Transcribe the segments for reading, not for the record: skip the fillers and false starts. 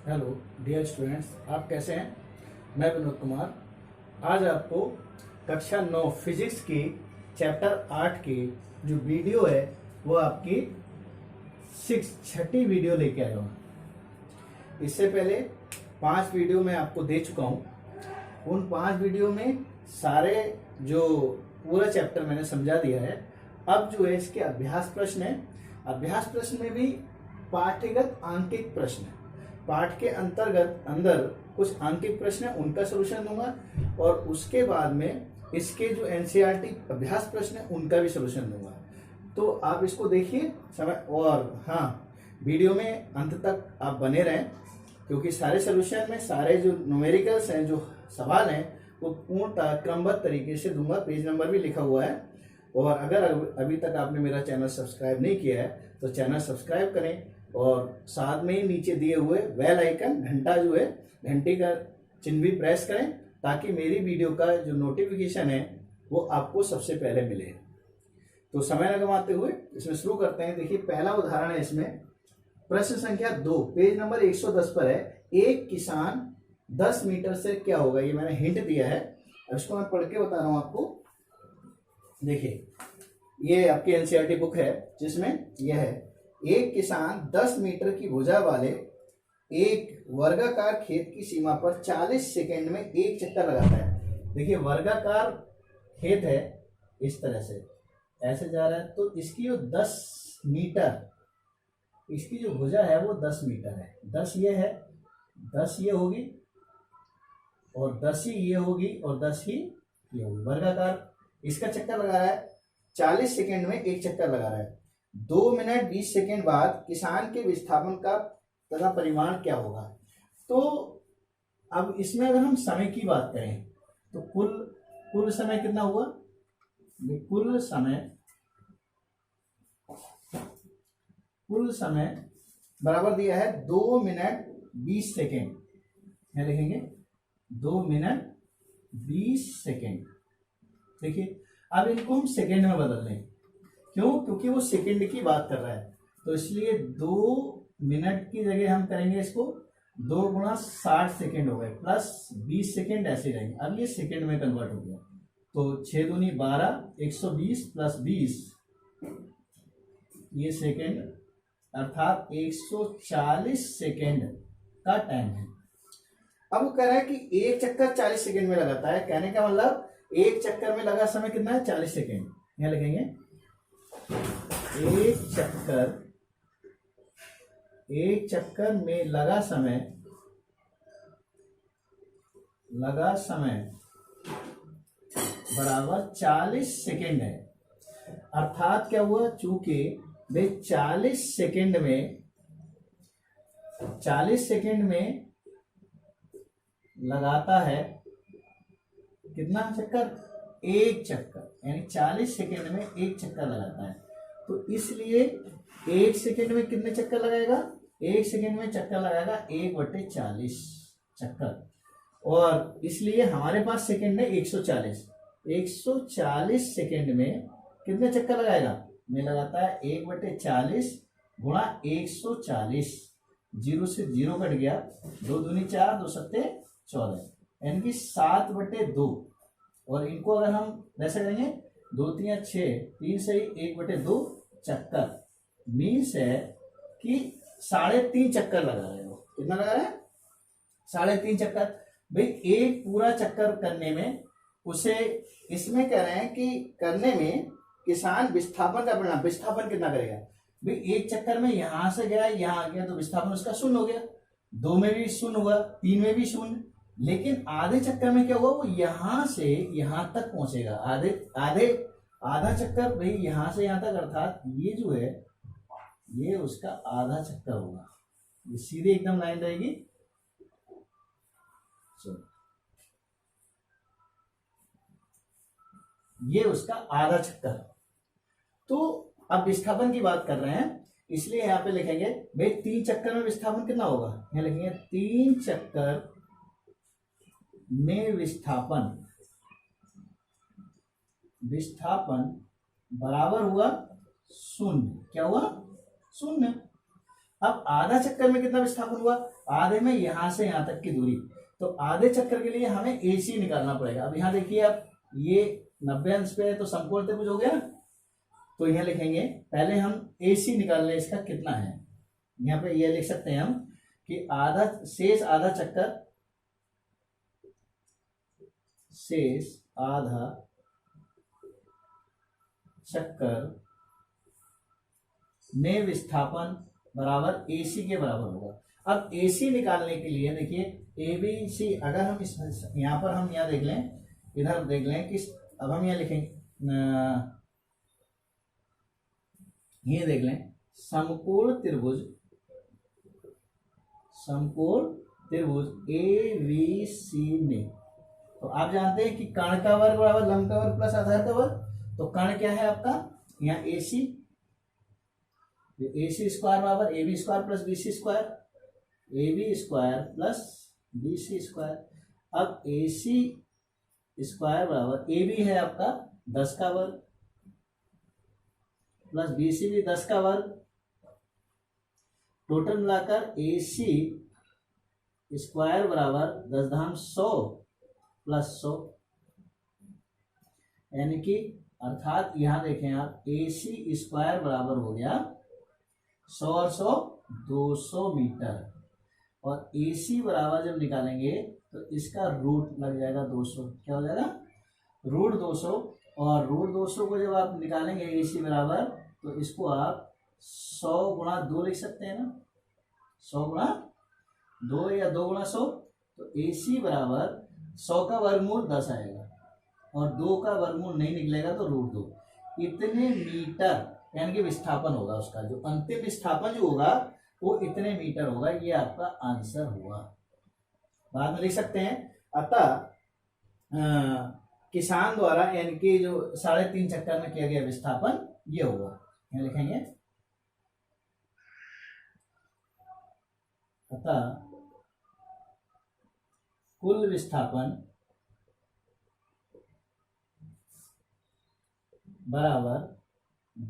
Hello dear students, आप कैसे हैं। मैं विनोद कुमार। आज आपको कक्षा 9 फिजिक्स की चैप्टर 8 की जो वीडियो है वो आपकी छठी वीडियो लेके आया हूँ। इससे पहले 5 वीडियो मैं आपको दे चुका हूँ। उन 5 वीडियो में सारे जो पूरा चैप्टर मैंने समझा दिया है। अब जो है इसके अभ्यास प्रश्न है। अभ्यास प्रश्न में भी पाठ्यगत आंकिक प्रश्न है। पाठ के अंदर कुछ आंकिक प्रश्न है, उनका सलूशन दूंगा और उसके बाद में इसके जो एनसीईआरटी अभ्यास प्रश्न है उनका भी सलूशन दूंगा। तो आप इसको देखिए समय, और हाँ, वीडियो में अंत तक आप बने रहें क्योंकि सारे सलूशन में सारे जो न्यूमेरिकल्स हैं, जो सवाल हैं, वो पूर्णतः क्रमबद्ध तरीके से दूंगा। पेज नंबर भी लिखा हुआ है। और अगर अभी तक आपने मेरा चैनल सब्सक्राइब नहीं किया है तो चैनल सब्सक्राइब करें और साथ में ही नीचे दिए हुए बेल आइकन, घंटा जो है, घंटी का चिन्ह भी प्रेस करें ताकि मेरी वीडियो का जो नोटिफिकेशन है वो आपको सबसे पहले मिले। तो समय न गंवाते हुए इसमें शुरू करते हैं। देखिए, पहला उदाहरण है इसमें प्रश्न संख्या 2, पेज नंबर 110 पर है। एक किसान 10 मीटर से क्या होगा, ये मैंने हिंट दिया है। अब इसको मैं पढ़ के बता रहा हूं आपको। देखिए, ये आपकी एनसीईआरटी बुक है जिसमें यह है, एक किसान 10 मीटर की भुजा वाले एक वर्गाकार खेत की सीमा पर 40 सेकंड में एक चक्कर लगाता है। देखिए, वर्गाकार खेत है, इस तरह से ऐसे जा रहा है, तो इसकी जो 10 मीटर, इसकी जो भुजा है वो 10 मीटर है। 10 ये है, 10 ये होगी और 10 ही ये होगी और 10 ही ये होगी। वर्गाकार इसका चक्कर लगा रहा है, 40 सेकंड में एक चक्कर लगा रहा है। 2 मिनट 20 सेकंड बाद किसान के विस्थापन का तथा परिमाण क्या होगा। तो अब इसमें अगर हम समय की बात करें तो कुल समय कितना हुआ। कुल समय बराबर दिया है 2 मिनट 20 सेकेंड। क्या लिखेंगे, 2 मिनट 20 सेकेंड। देखिए, अब इनको हम सेकेंड में बदल लें। क्यों? क्योंकि वो सेकेंड की बात कर रहा है, तो इसलिए 2 मिनट की जगह हम करेंगे इसको 2 गुणा 60 सेकेंड हो गए प्लस 20 सेकेंड, ऐसे रहेंगे। अब ये सेकेंड में कन्वर्ट हो गया, तो 6 दूनी 12, 120 प्लस 20, ये सेकेंड, अर्थात 140 सेकेंड का टाइम है। अब वो कह रहा है कि एक चक्कर 40 सेकेंड में लगाता है। कहने का मतलब एक चक्कर में लगा समय कितना है, 40 सेकेंड। यहां लिखेंगे, एक चक्कर में लगा समय बराबर 40 सेकेंड है। अर्थात क्या हुआ, चूंकि वे 40 सेकेंड में लगाता है कितना चक्कर, एक चक्कर, यानी 40 सेकेंड में एक चक्कर लगाता है। तो इसलिए एक सेकेंड में कितने चक्कर लगाएगा, एक सेकेंड में चक्कर लगाएगा 1/40 चक्कर। और इसलिए हमारे पास सेकेंड है 140 सेकेंड में कितने चक्कर लगाएगा, में लगाता है 1/40 गुणा 140। 0 से 0 कट गया, 2 दूनी 4, 2 सत्ते 14, यानी कि 7/2। और इनको अगर हम वैसे करेंगे, 2 3 6, 3 से 1/2 चक्कर, मीन्स है कि 3.5 चक्कर लगा रहे हो। कितना लगा रहे हैं, 3.5 चक्कर। भाई, एक पूरा चक्कर करने में उसे, इसमें कह रहे हैं कि करने में किसान विस्थापन का परिणाम, विस्थापन कितना करेगा। भाई, एक चक्कर में यहां से गया यहां आ गया तो विस्थापन उसका 0 हो गया, 2 में भी 0 हुआ, 3 में भी 0। लेकिन आधे चक्कर में क्या हुआ, वो यहां से यहां तक पहुंचेगा। आधा चक्कर भाई यहां से यहां तक, अर्थात ये जो है ये उसका आधा चक्कर होगा। ये सीधे एकदम लाइन रहेगी। ये उसका आधा चक्कर। तो अब विस्थापन की बात कर रहे हैं, इसलिए यहां पे लिखेंगे भाई 3 चक्कर में विस्थापन कितना होगा। यहां लिखेंगे 3 चक्कर में विस्थापन बराबर हुआ 0। क्या हुआ, 0। अब आधा चक्कर में कितना विस्थापन हुआ, आधे में यहां से यहां तक की दूरी, तो आधे चक्कर के लिए हमें AC निकालना पड़ेगा। अब यहां देखिए आप, ये 90 अंश पे है तो समकोण त्रिभुज हो गया, तो यहां लिखेंगे पहले हम AC निकाल लें इसका कितना है। यहाँ पे ये लिख सकते हैं हम कि आधा शेष आधा चक्कर, शेष आधा चक्कर में विस्थापन बराबर AC के बराबर होगा। अब AC निकालने के लिए देखिए ABC, अगर हम इस यहाँ पर हम यहाँ देख लें, इधर देख लें कि अब हम यहाँ लिखेंगे, ये देख लें समकोण त्रिभुज, समकोण त्रिभुज ABC में, तो आप जानते हैं कि कर्ण का वर्ग बराबर लंब का वर्ग प्लस आधार का वर्ग, तो कर्ण क्या है आपका यहाँ AC, AC स्क्वायर बराबर AB square plus BC square, AB square plus BC square. अब AC स्क्वायर बराबर AB है आपका 10 का वर्ग प्लस BC भी 10 का वर्ग, टोटल मिलाकर AC स्क्वायर बराबर 10⁻100 प्लस 100, यानी कि अर्थात यहां देखें आप AC स्क्वायर बराबर हो गया 100 और 100 200 मीटर, और AC बराबर जब निकालेंगे तो इसका रूट लग जाएगा 200, क्या हो जाएगा रूट 200, और रूट 200 को जब आप निकालेंगे AC बराबर, तो इसको आप 100 गुणा 2 लिख सकते हैं ना, 100 गुणा 2 या 2 गुणा 100, तो AC बराबर 100 का वर्गमूल 10 आएगा और 2 का वर्गमूल नहीं निकलेगा तो रूट 2, इतने मीटर यानी कि विस्थापन होगा उसका, जो अंतिम विस्थापन जो होगा वो इतने मीटर होगा। ये आपका आंसर हुआ, बाद में लिख सकते हैं। अतः किसान द्वारा यानी कि जो 3.5 चक्कर में किया गया विस्थापन ये होगा, यहाँ लिखेंगे अतः कुल विस्थापन बराबर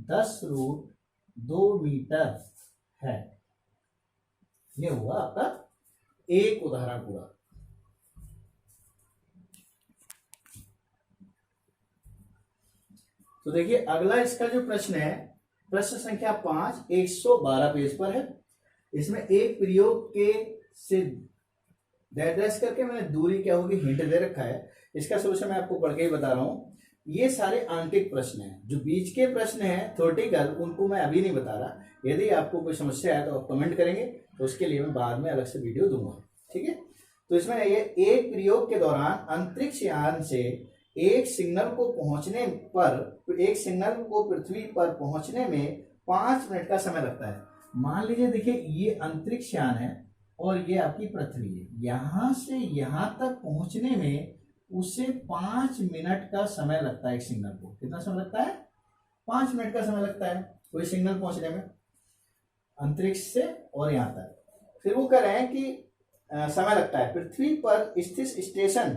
10√2 मीटर है। ये हुआ आपका एक उदाहरण पूरा। तो देखिए अगला इसका जो प्रश्न है, प्रश्न संख्या 5 112 पेज पर है। इसमें एक प्रयोग के से डैश करके मैंने दूरी क्या होगी हिंट दे रखा है। इसका सोल्यूशन मैं आपको पढ़ के ही बता रहा हूं। ये सारे आंकिक प्रश्न हैं, जो बीच के प्रश्न हैं थ्योरेटिकल, उनको मैं अभी नहीं बता रहा। यदि आपको कोई समस्या है तो आप कमेंट करेंगे, तो उसके लिए मैं बाद में अलग से वीडियो दूंगा, ठीक है। तो इसमें ये एक प्रयोग के दौरान अंतरिक्ष यान से एक सिग्नल को पृथ्वी पर पहुंचने में 5 मिनट का समय लगता है। मान लीजिए देखिए ये अंतरिक्ष यान है और ये आपकी पृथ्वी है, यहां से यहां तक पहुंचने में उसे 5 मिनट का समय लगता है। एक सिग्नल को कितना समय लगता है? 5 मिनट का समय लगता है कोई सिग्नल पहुंचने में अंतरिक्ष से और यहां तक। फिर वो कह रहे हैं कि समय लगता है, पृथ्वी पर स्थित स्टेशन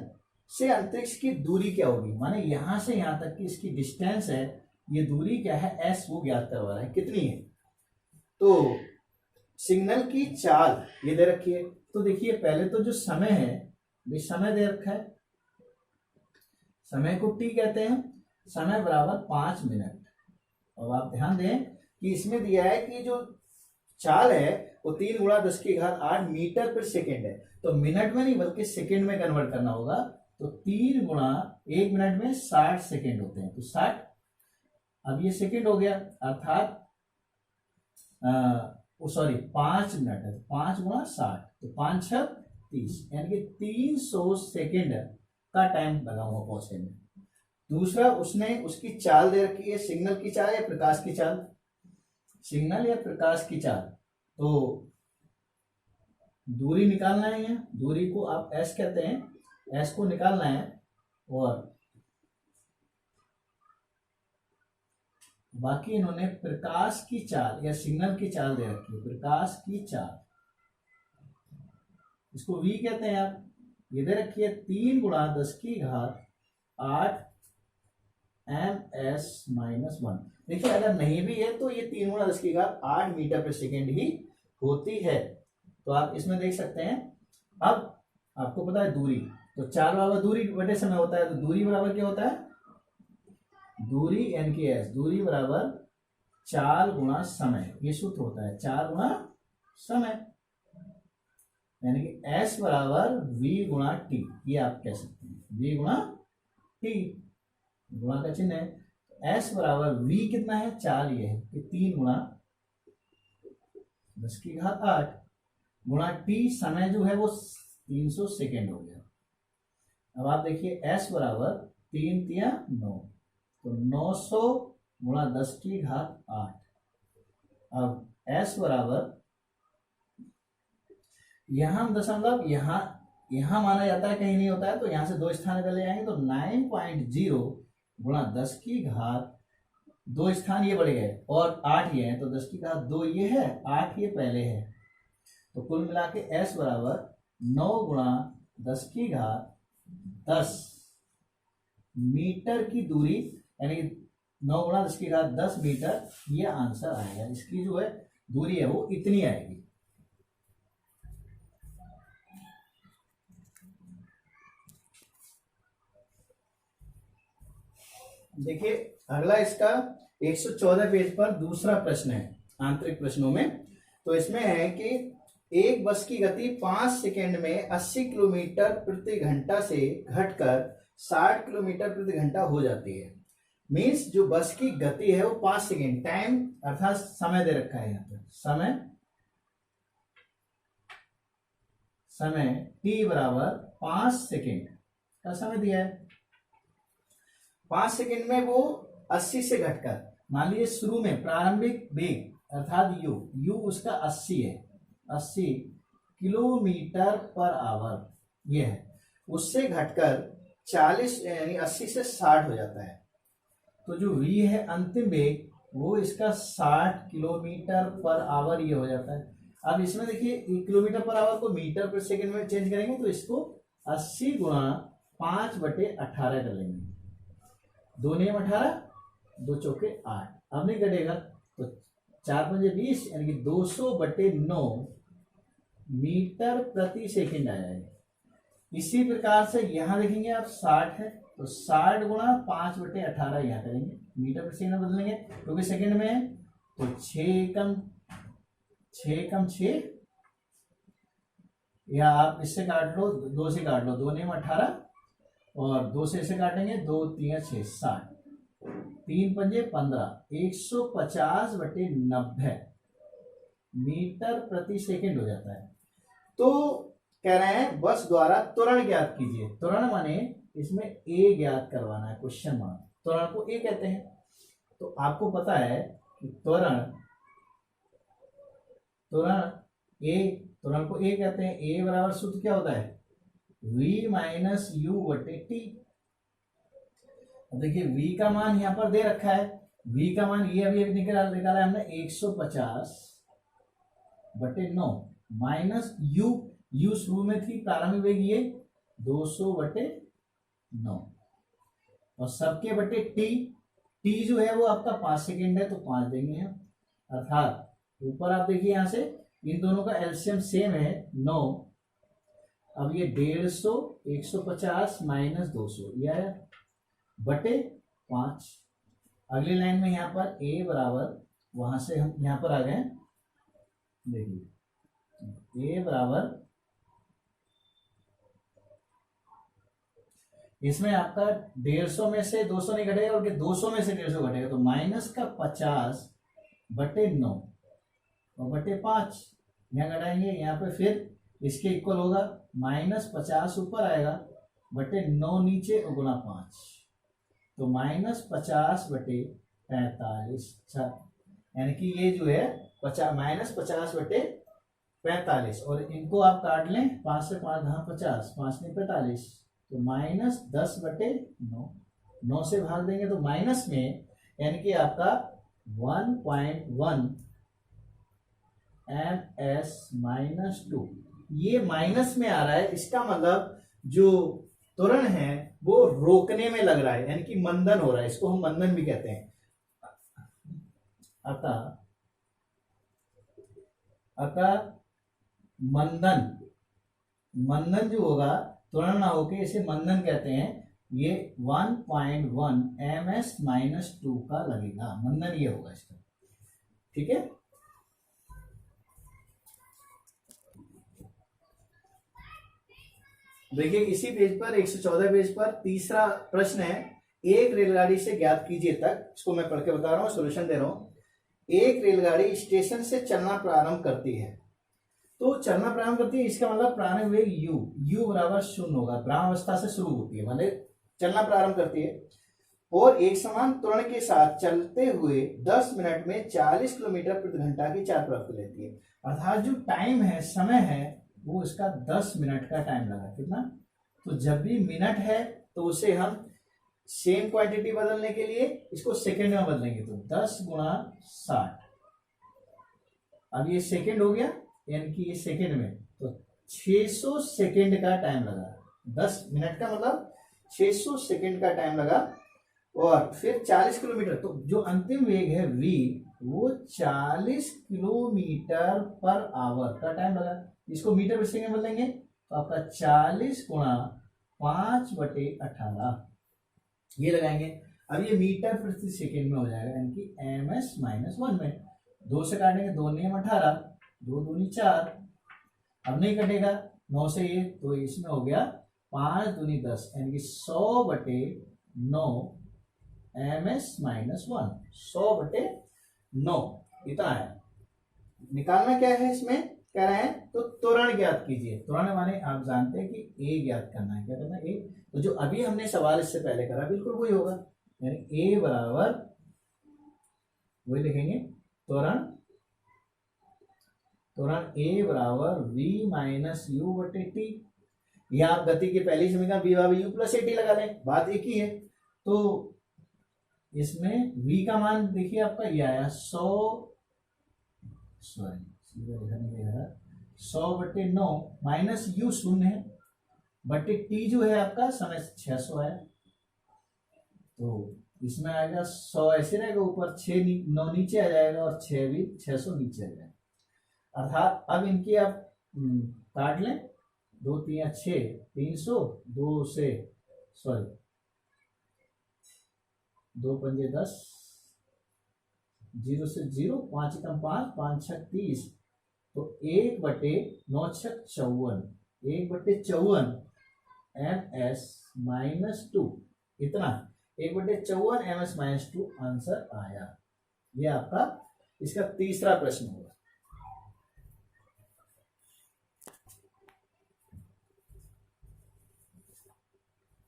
से अंतरिक्ष की दूरी क्या होगी, माने यहां से यहां तक की इसकी डिस्टेंस है, ये दूरी क्या है s, वो ज्ञात करवा रहा है कितनी है। तो सिग्नल की चाल ये दे रखी है। तो देखिए पहले तो जो समय है, ये समय दे रखा है, समय को t कहते हैं, समय बराबर 5 मिनट। और आप ध्यान दें कि इसमें दिया है कि जो चाल है वो 3 × 10⁸ मीटर पर सेकेंड है, तो मिनट में नहीं बल्कि सेकेंड में कन्वर्ट करना होगा। तो 3 × 1 मिनट में 60 सेकेंड होते हैं, तो 60, अब ये सेकेंड हो गया, अर्थात 5 मिनट है, 5 × 60, तो 5 × 6 30, यानी कि 300 सेकेंड का टाइम लगा हुआ पहुंचने में। दूसरा उसने उसकी चाल दे रखी है, सिग्नल की चाल या प्रकाश की चाल, सिग्नल या प्रकाश की चाल। तो दूरी निकालना है, यहाँ दूरी को आप s कहते हैं, s को निकालना है। और बाकी इन्होंने प्रकाश की चाल या सिग्नल की चाल दे रखी है, प्रकाश की चाल, इसको v कहते हैं आप, ये दे रखी है 3 × 10⁸ ms-1। देखिए अगर नहीं भी है तो ये 3 × 10⁸ मीटर पर सेकेंड ही होती है। तो आप इसमें देख सकते हैं, अब आपको पता है दूरी, तो 4 बराबर दूरी बटे समय होता है, तो दूरी बराबर क्या होता है, दूरी n की s, दूरी बराबर 4 गुणा समय, ये सूत्र होता है 4 गुणा समय, यानी कि s बराबर v गुणा t, ये आप कह सकते हैं v गुणा t, गुणा का चिन्ह है। s बराबर v कितना है 4, ये है कि 3 गुणा 10 की घात 8 गुणा t, समय जो है वो 300 सेकेंड हो गया। अब आप देखिए s बराबर 3 तिया 9, तो 900 गुणा 10 की घात 8। अब s बराबर, यहां दशमलव यहां माना जाता है, कहीं नहीं होता है, तो यहां से 2 स्थान पहले आएंगे, तो 9.0 गुणा 10 की घात 2 स्थान ये बढ़ गए और 8 ये है, तो 10 की घात 2 ये है, 8 ये पहले है, तो कुल मिला के s बराबर 9 गुणा 10 की घात 10 मीटर की दूरी, यानी 9 गुणा 10 की घात 10 मीटर, ये आंसर आएगा। इसकी जो है दूरी है वो इतनी आएगी। देखिए अगला इसका 114 पेज पर दूसरा प्रश्न है आंतरिक प्रश्नों में। तो इसमें है कि एक बस की गति 5 सेकेंड में 80 किलोमीटर प्रति घंटा से घटकर 60 किलोमीटर प्रति घंटा हो जाती है। मीन्स जो बस की गति है वो 5 सेकेंड, टाइम अर्थात समय दे रखा है यहाँ पर, समय t बराबर 5 सेकेंड का समय दिया है। 5 सेकेंड में वो 80 से घटकर, मान लीजिए शुरू में प्रारंभिक वेग अर्थात u उसका 80 है, 80 किलोमीटर पर आवर ये है, उससे घटकर 40 यानी 80 से 60 हो जाता है। तो जो v है अंतिम वेग वो इसका 60 किलोमीटर पर आवर ये हो जाता है। अब इसमें देखिए किलोमीटर पर आवर को मीटर पर सेकेंड में चेंज करेंगे, तो इसको 80 गुणा 5/18 कर लेंगे, 2 नियम 18, 2 चौके 8, अब नहीं कटेगा, तो 4 पंजे 20, यानी कि 200/9 मीटर प्रति सेकेंड आया है। इसी प्रकार से यहां देखेंगे आप 60 है, तो 60 गुणा 5/18 यहाँ करेंगे, मीटर प्रति सेकेंड में बदलेंगे क्योंकि सेकेंड में है, तो 6 कम 6, या आप इससे काट लो, 2 से काट लो, 2 नियम 18 और 2 से इसे काटेंगे, 2 3 6 60, 3 पंजे 15, 150/90 मीटर प्रति सेकेंड हो जाता है। तो कह रहे हैं बस द्वारा त्वरण ज्ञात कीजिए। त्वरण माने इसमें ए ज्ञात करवाना है, क्वेश्चन मार्क, त्वरण को ए कहते हैं। तो आपको पता है कि त्वरण को ए कहते हैं। ए बराबर सूत्र क्या होता है, v माइनस यू बटे टी। देखिए v का मान यहां पर दे रखा है, v का मान ये अभी निकाला है हमने 150/9 माइनस u शुरू में थी प्रारंभिक वेग ये 200/9 और सबके बटे t जो है वो आपका 5 सेकेंड है, तो 5 देंगे हम, अर्थात ऊपर आप देखिए यहां से इन दोनों का एलसीएम सेम है 9। अब ये 150, 150 माइनस 200 ये आया बटे 5। अगली लाइन में यहाँ पर a बराबर, वहां से हम यहाँ पर आ गए, देखिए a बराबर, इसमें आपका 150 में से 200 नहीं घटेगा, और 200 में से 150 घटेगा, तो माइनस का 50/9 और बटे 5 यहाँ घटाएंगे, यहाँ पे फिर इसके इक्वल होगा, -50 ऊपर आएगा बटे 9 नीचे और गुणा 5, तो -50/45, यानी कि ये जो है -50/45, और इनको आप काट लें, 5 से 5 हाँ 50, 5 में 45, तो -10/9, 9 से भाग देंगे तो माइनस में, यानी कि आपका 1.1 ms-2 ये माइनस में आ रहा है। इसका मतलब जो त्वरण है वो रोकने में लग रहा है, यानी कि मंदन हो रहा है, इसको हम मंदन भी कहते हैं। अतः अतः मंदन, मंदन जो होगा त्वरण ना होके इसे मंदन कहते हैं, ये 1.1 ms-2 का लगेगा, मंदन ये होगा इसका। ठीक है, देखिए इसी पेज पर 114 पेज पर तीसरा प्रश्न है, एक रेलगाड़ी से ज्ञात कीजिए तक, इसको मैं पढ़ के बता रहा हूँ, सोल्यूशन दे रहा हूं। एक रेलगाड़ी स्टेशन से चलना प्रारंभ करती है, तो चलना प्रारंभ करती है, इसका मतलब प्रारंभ वेग u बराबर 0 होगा, भ्रमावस्था से शुरू होती है, मतलब चलना प्रारंभ करती है, और एक समान त्वरण के साथ चलते हुए 10 मिनट में 40 किलोमीटर प्रति घंटा की चाल प्राप्त लेती है। अर्थात जो टाइम है, समय है, वो इसका 10 मिनट का टाइम लगा। कितना? तो जब भी मिनट है तो उसे हम सेम क्वांटिटी बदलने के लिए इसको सेकंड में बदलेंगे, तो 10 गुणा 60। अब ये सेकंड हो गया, यानी कि ये सेकंड में, तो 600 सेकंड का टाइम लगा। 10 मिनट का मतलब 600 सेकंड का टाइम लगा, और फिर 40 किलोमीटर, तो जो अंतिम वेग है v, वो 40 किलोमीटर पर आवर का टाइम लगा। इसको मीटर प्रति सेकंड बदलेंगे तो आपका 40 गुणा 5/18 ये लगाएंगे। अब ये मीटर प्रति सेकंड में हो जाएगा, यानी कि ms-1 में। 2 से काटेंगे, 2 नियम 18, 2 दूनी 4, अब नहीं कटेगा 9 से ये, तो इसमें हो गया 5 दूनी 10, यानी कि 100/9 ms-1, 100/9 इतना है। निकालना क्या है इसमें, कह रहे हैं तो त्वरण ज्ञात कीजिए। त्वरण माने आप जानते हैं कि ए ज्ञात करना है, क्या करना है, ए। तो जो अभी हमने सवाल इससे पहले करा बिल्कुल वही होगा, यानी ए बराबर वही लिखेंगे, त्वरण ए बराबर v - u/t, या आप गति की पहली समीकरण v बराबर u + at लगा लें, बात एक ही है। तो इसमें v का मान देखिए आपका ये आया 100/9 माइनस u 0 है, बटे t जो है आपका समय 600 है, तो इसमें आएगा 100 ऐसे रहेगा, ऊपर 9 नीचे आ जाएगा, और 6 भी 600 नीचे आ जाएगा। अर्थात अब इनकी आप काट लें, 2 3 6, 300, 2 से 2 पंजे 10, 0 से 0, 5 कम 5, 5 6 30, तो 1/9 6 54, 1/54 ms-2, इतना 1/54 ms-2 आंसर आया। ये आपका इसका तीसरा प्रश्न होगा।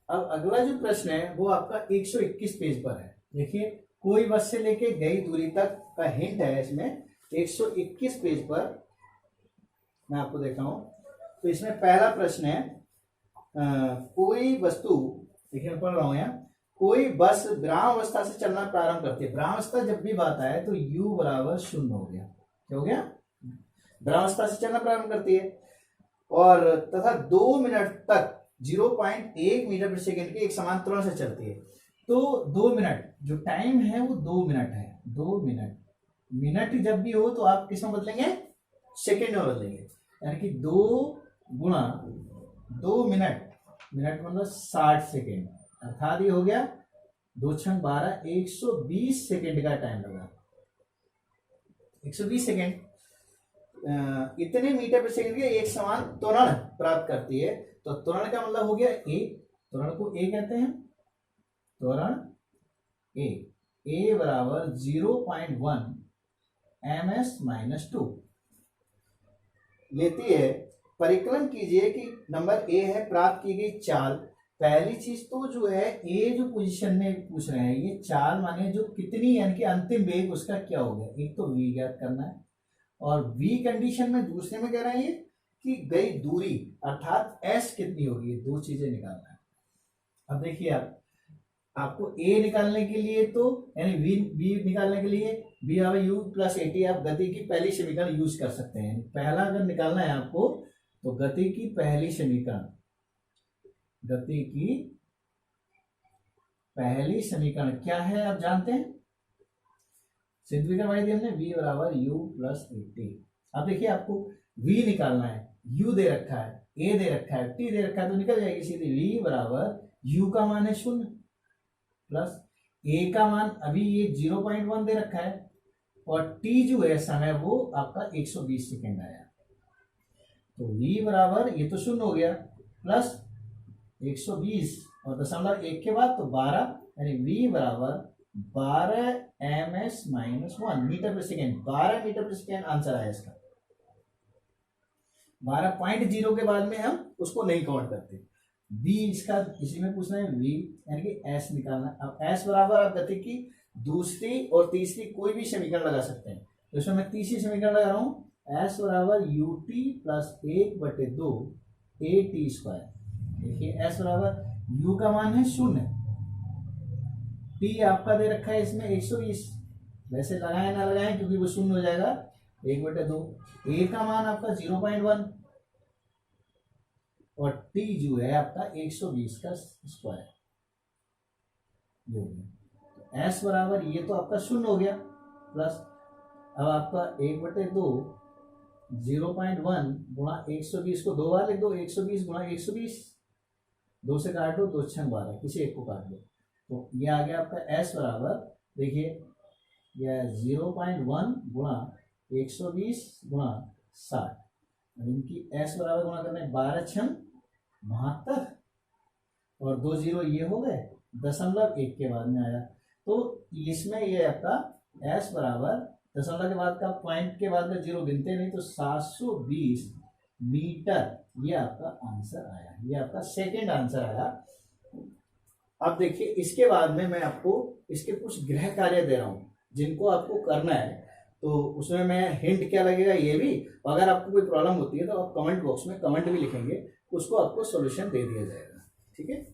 अब अगला जो प्रश्न है वो आपका 121 पेज पर है। देखिए, कोई बस से लेके गई दूरी तक का हिंट है इसमें, 121 पेज पर मैं आपको देखा हूं। तो इसमें पहला प्रश्न है, कोई वस्तु, देखिए मैं पढ़ रहा हूं यहाँ, कोई बस विरामावस्था से चलना प्रारंभ करती है। विरामावस्था जब भी बात आए तो u बराबर 0 हो गया, क्या हो गया, विरामावस्था से चलना प्रारंभ करती है, और तथा 2 मिनट तक 0.1 मीटर प्रति सेकंड के एक समान त्वरण से चलती है। तो 2 मिनट जो टाइम है वो 2 मिनट है, 2 मिनट। मिनट जब भी हो तो आप किसमें बदलेंगे, सेकंड में बदलेंगे, यानी कि 2 गुणा 2 मिनट, मिनट मतलब 60 सेकंड, अर्थात ये हो गया 2 छंग 12, 120 सेकंड का टाइम लगा, 120 सेकंड। इतने मीटर प्रति सेकंड के एक समान त्वरण प्राप्त करती है। तो त्वरण का मतलब हो गया ए, त्वरण को ए कहते हैं, त्वरण ए बराबर 0.1 ms-2 लेती है। परिकलन कीजिए कि नंबर ए है, प्राप्त की गई चाल। पहली चीज तो जो है ए जो पोजीशन में पूछ रहे हैं, ये चाल माने जो कितनी, यानी कि अंतिम वेग उसका क्या हो गया, एक तो v ज्ञात करना है, और v कंडीशन में दूसरे में कह रहे हैं ये कि गई दूरी, अर्थात s कितनी होगी, दो चीजें निकालना है। अब देखिए आपको a निकालने के लिए तो, यानी v निकालने के लिए v बराबर u + at आप गति की पहली समीकरण यूज कर सकते हैं। पहला अगर निकालना है आपको तो गति की पहली समीकरण, गति की पहली समीकरण क्या है आप जानते हैं, सिद्ध भी करवाई थी हमने, v बराबर u + at। अब देखिए आपको v निकालना है, u दे रखा है, a दे रखा है, t दे रखा है, तो निकल जाएगी सीधे v बराबर u का मान है 0 प्लस a का मान अभी ये 0.1 दे रखा है और t जो है समय वो आपका 120 सेकेंड आया। तो v बराबर ये तो 0 हो गया प्लस 120 और दशमलव 1 के बाद तो 12, यानी v बराबर 12 ms - 1 मीटर पर सेकेंड, 12 मीटर पर सेकेंड आंसर आया इसका। 12.0 के बाद में हम उसको नहीं काउंट करते। v इसका इसी में पूछना है, v यानी कि s निकालना। अब s बराबर आप गति की दूसरी और तीसरी कोई भी समीकरण लगा सकते हैं, तो इसमें मैं तीसरी समीकरण लगा रहा हूं, s बराबर ut प्लस 1/2 at²। देखिए s बराबर u का मान है 0, t आपका दे रखा है इसमें 120, वैसे लगाए ना लगाएं क्योंकि वो 0 हो जाएगा 1/2, a का मान आपका 0.1 और t जो है आपका 120 का स्क्वायर। s बराबर ये तो आपका 0 हो गया प्लस अब आपका 1/2 0.1 गुणा 120 को 2 बार लिख दो, 120 गुणा 120, 2 से काट दो, 2 6 12, किसी एक को काट दो, तो ये आ गया आपका s बराबर, देखिए यह 0.1 गुणा 120 गुणा 60, इनकी s बराबर गुणा करने 12 6 72 और 2 0 ये हो गए, दशमलव 1 के बाद में आया, तो इसमें ये आपका s बराबर दशमलव के बाद का पॉइंट के बाद में 0 गिनते नहीं, तो 720 मीटर ये आपका आंसर आया, ये आपका सेकंड आंसर आया। अब देखिए इसके बाद में मैं आपको इसके कुछ गृह कार्य दे रहा हूं जिनको आपको करना है, तो उसमें मैं हिंट क्या लगेगा ये भी, अगर आपको कोई प्रॉब्लम होती है तो आप कमेंट बॉक्स में कमेंट भी लिखेंगे, उसको आपको सॉल्यूशन दे दिया जाएगा, ठीक है।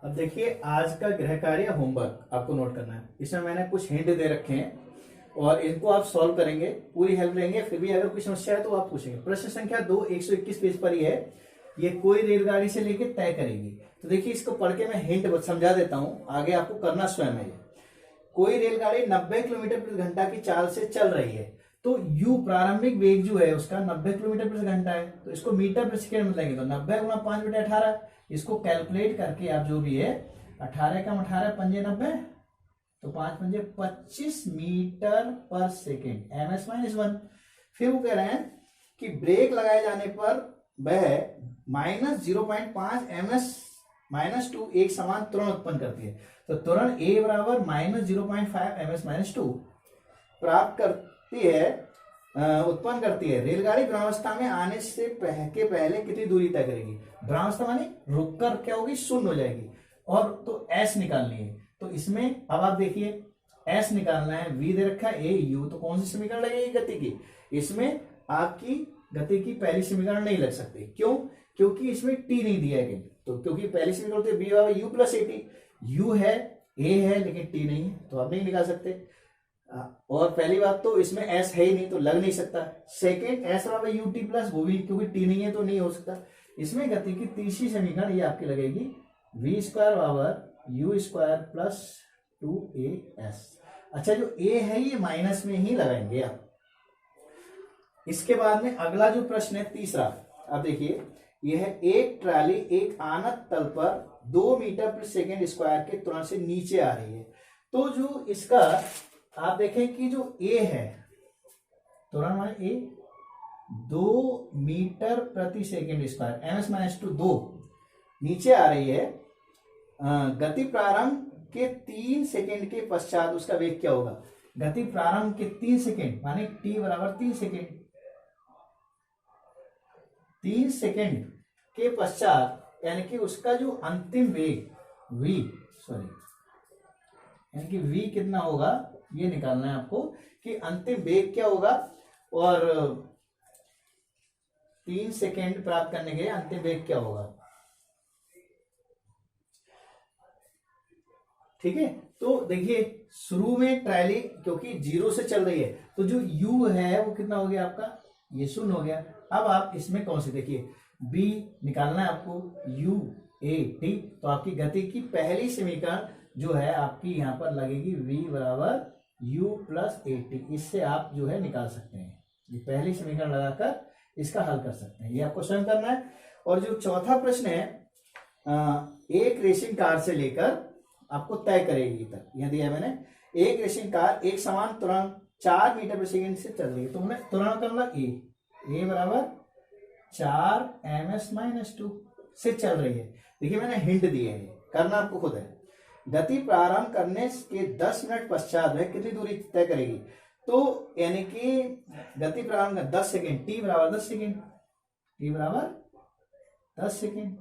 अब देखिए आज का गृह कार्य होमवर्क आपको नोट करना है, इसमें मैंने कुछ हिंट दे रखे हैं और इनको आप सॉल्व करेंगे, पूरी हेल्प लेंगे, फिर भी अगर कोई समस्या है तो आप पूछेंगे। प्रश्न संख्या 2 121 पेज पर ही है, ये कोई रेलगाड़ी से लेके तय करेगी। तो देखिए इसको पढ़ के मैं हिंट समझा देता हूं, आगे आपको करना स्वयं है। कोई रेलगाड़ी 90 किलोमीटर प्रति घंटा की चाल से चल रही है, तो u प्रारंभिक वेग जो है उसका 90 किलोमीटर प्रति घंटा है, तो इसको मीटर प्रति सेकेंड में लेंगे, तो 90 गुणा 5/18, इसको कैलकुलेट करके आप जो भी है 18 का 18 पंजे 90, तो 5 पंजे 25 मीटर पर सेकेंड ms - 1। फिर वो कह रहे हैं कि ब्रेक लगाए जाने पर वह -0.5 ms - 2 एक समान त्वरण उत्पन्न करती है, तो त्वरण a बराबर -0.5 ms - 2 प्राप्त करती है, उत्पन्न करती है। रेलगाड़ी भ्रमावस्था में आने से पहले कितनी दूरी तय करेगी? भ्रमावस्था मानी रुककर क्या होगी, शून्य हो जाएगी, और तो s निकालनी है। तो इसमें अब आप देखिए s निकालना है, v दे रखा है a u, तो कौन सी समीकरण लगेगी गति की? इसमें आपकी गति की पहली समीकरण नहीं लग सकती, क्यों? क्योंकि इसमें t नहीं दिया है कहीं, तो क्योंकि पहली समीकरण होती है b बराबर u प्लस at, u है a है लेकिन t नहीं है, तो आप नहीं निकाल सकते। और पहली बात तो इसमें s है ही नहीं, तो लग नहीं सकता। सेकेंड s बराबर ut प्लस, वो भी क्योंकि t नहीं है तो नहीं हो सकता। इसमें गति की तीसरी समीकरण ये आपकी लगेगी v स्क्वायर बराबर u स्क्वायर प्लस 2as। अच्छा जो a है ये माइनस में ही लगाएंगे आप। इसके बाद में अगला जो प्रश्न है तीसरा, अब देखिए यह एक ट्राली एक आनत तल पर 2 मीटर प्रति सेकेंड स्क्वायर के त्वरण से नीचे आ रही है, तो जो इसका आप देखें कि जो a है, त्वरण माने a 2 मीटर प्रति सेकेंड स्क्वायर ms - 2 2 नीचे आ रही है, गति प्रारंभ के 3 सेकेंड के पश्चात उसका वेग क्या होगा? गति प्रारंभ के 3 सेकेंड माने t बराबर 3 सेकेंड, 3 सेकेंड के पश्चात यानी कि उसका जो अंतिम वेग v यानी कि v कितना होगा ये निकालना है आपको कि अंतिम वेग क्या होगा, और 3 सेकेंड प्राप्त करने के लिए अंतिम वेग क्या होगा, ठीक है। तो देखिए शुरू में ट्रायली क्योंकि 0 से चल रही है, तो जो u है वो कितना हो गया आपका, ये 0 हो गया। अब आप इसमें कौन सी देखिए b निकालना है आपको, u a t, तो आपकी गति की पहली समीकरण जो है आपकी यहाँ पर लगेगी v बराबर u प्लस AT। इससे आप जो है निकाल सकते हैं, ये पहली समीकरण लगाकर इसका हल कर सकते हैं, ये आपको स्वयं करना है। और जो चौथा प्रश्न है, एक रेसिंग कार से लेकर आपको तय करेगी तक, यह दिया मैंने, एक रेसिंग कार एक समान त्वरण 4 मीटर प्रति सेकंड से चल रही है। तो हमने त्वरण का मतलब ए बराबर 4 ms-2 से चल रही है। देखिए मैंने हिंट दिए है, करना आपको खुद है। गति प्रारंभ करने के 10 मिनट पश्चात वह कितनी दूरी तय करेगी, तो यानी कि गति प्रारंभ का 10 सेकेंड, टी बराबर 10 सेकेंड, टी बराबर 10 सेकेंड।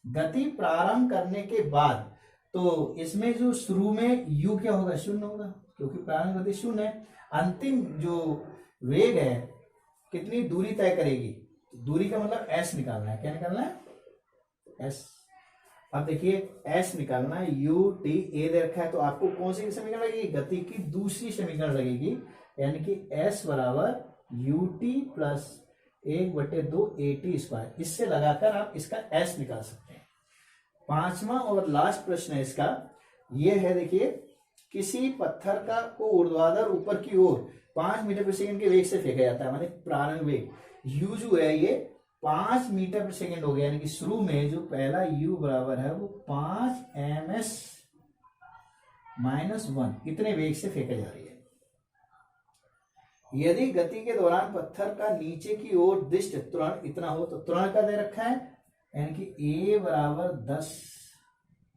गति प्रारंभ करने के बाद तो इसमें जो शुरू में u क्या होगा, शून्य होगा, क्योंकि प्रारंभ गति शून्य है। अंतिम जो वेग है कितनी दूरी तय करेगी, दूरी का मतलब s निकालना है। क्या निकालना है, s। अब देखिए s निकालना है, u t a दे रखा है, तो आपको कौन सी समीकरण लगेगी, गति की दूसरी समीकरण लगेगी, यानी कि s बराबर ut प्लस 1/2 AT²। इससे लगाकर आप इसका s निकाल सकते हैं। पांचवा और लास्ट प्रश्न है इसका, ये है देखिए, किसी पत्थर का को ऊर्ध्वाधर ऊपर की ओर 5 मीटर प्रति सेकंड के वेग से फेंका जाता है, माने प्रारंभिक वेग u जो है ये 5 मीटर प्रति सेकंड हो गया, यानी कि शुरू में जो पहला u बराबर है वो 5 ms-1 इतने वेग से फेंका जा रही है। यदि गति के दौरान पत्थर का नीचे की ओर दिष्ट त्वरण इतना हो, तो त्वरण का दे रखा है, यानी कि a बराबर 10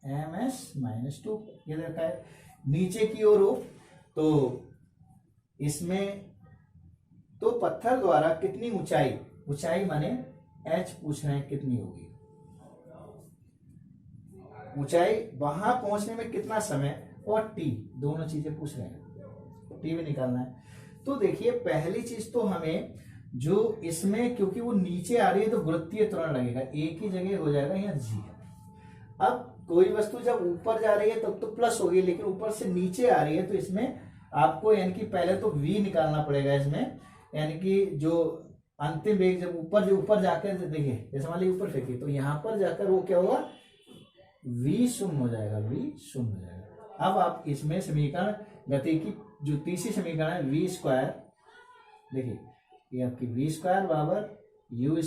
ms-2 ये दे रखा है। नीचे की ओर हो तो इसमें तो पत्थर द्वारा कितनी ऊंचाई माने h पूछ रहे हैं कितनी होगी, ऊंचाई वहां पहुंचने में कितना समय, और t दोनों चीजें पूछ रहे हैं, t भी निकालना है। तो देखिए पहली चीज तो हमें जो इसमें, क्योंकि वो नीचे आ रही है तो गुरुत्वीय त्वरण लगेगा, एक ही जगह हो जाएगा यहाँ g। अब कोई वस्तु जब ऊपर जा रही है तब तो प्लस होगी, लेकिन ऊपर से नीचे आ रही है तो इसमें आपको यानी कि पहले तो v निकालना पड़ेगा इसमें, यानी कि जो अंतिम वेग जब ऊपर जाकर देखिए, जैसे मान लीजिए ऊपर फेंकी तो यहाँ पर जाकर वो क्या होगा, v शून्य हो जाएगा, v शून्य हो जाएगा। अब आप इसमें समीकरण गति की जो तीसरी समीकरण है v², देखिए ये आपकी v² बराबर u²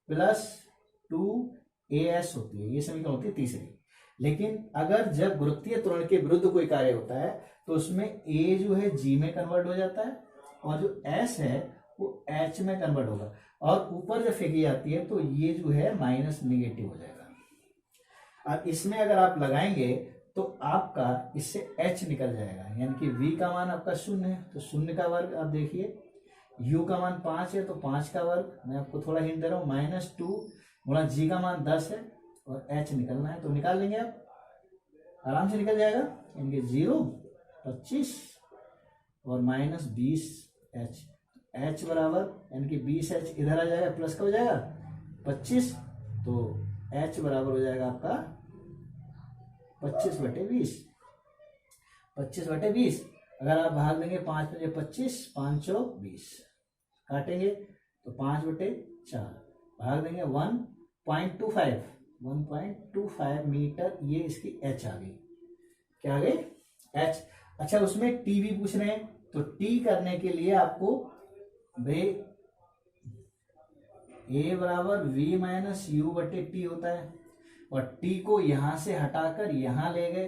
प्लस 2as होती है, ये समीकरण होती है तीसरी। लेकिन अगर जब गुरुत्वीय त्वरण के विरुद्ध कोई कार्य होता है तो उसमें a जो है g में कन्वर्ट हो जाता है, और जो s है वो h में कन्वर्ट होगा, और ऊपर जब फेंकी जाती है तो ये जो है माइनस नेगेटिव हो जाएगा। अब इसमें अगर आप लगाएंगे तो आपका इससे h निकल जाएगा, यानी कि v का मान आपका शून्य है तो शून्य का वर्ग, आप देखिए u का मान 5 है तो 5 का वर्ग, मैं आपको थोड़ा हिंट दे रहा हूँ, -2 गुणा g का मान 10 है और h निकलना है, तो निकाल लेंगे आप, आराम से निकल जाएगा, यानी 0 25 और -20h, h बराबर यानी कि 20h इधर आ जाएगा, प्लस का हो जाएगा 25, तो h बराबर हो जाएगा आपका 25/20। 25/20 अगर आप भाग देंगे 5 में 25, 5 चौक 20, काटेंगे तो 5/4 भाग देंगे 1.25 मीटर, ये इसकी h आ गई, क्या आ गई, h। अच्छा उसमें t भी पूछ रहे हैं, तो t करने के लिए आपको भाई a बराबर v-u/t होता है, और t को यहां से हटाकर यहां ले गए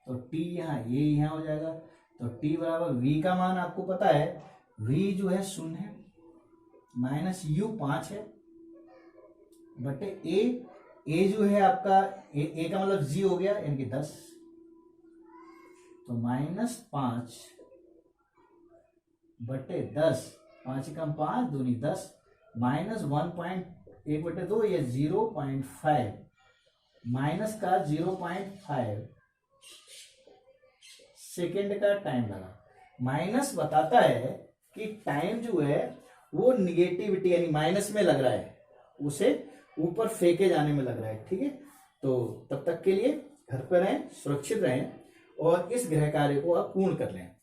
तो t यहाँ, ये यहाँ हो जाएगा, तो t बराबर v का मान आपको पता है, v जो है 0 है, -u 5 है, बटे a जो है आपका a का मतलब g हो गया, यानी कि 10, तो -5/10, 5 कम 5 दूनी 10, -1.1/2 ये 0.5, माइनस का 0.5 सेकेंड का टाइम लगा। माइनस बताता है कि टाइम जो है वो निगेटिविटी यानी माइनस में लग रहा है, उसे ऊपर फेंके जाने में लग रहा है, ठीक है। तो तब तक के लिए घर पर रहें, सुरक्षित रहें और इस गृह कार्य को आप पूर्ण कर लें।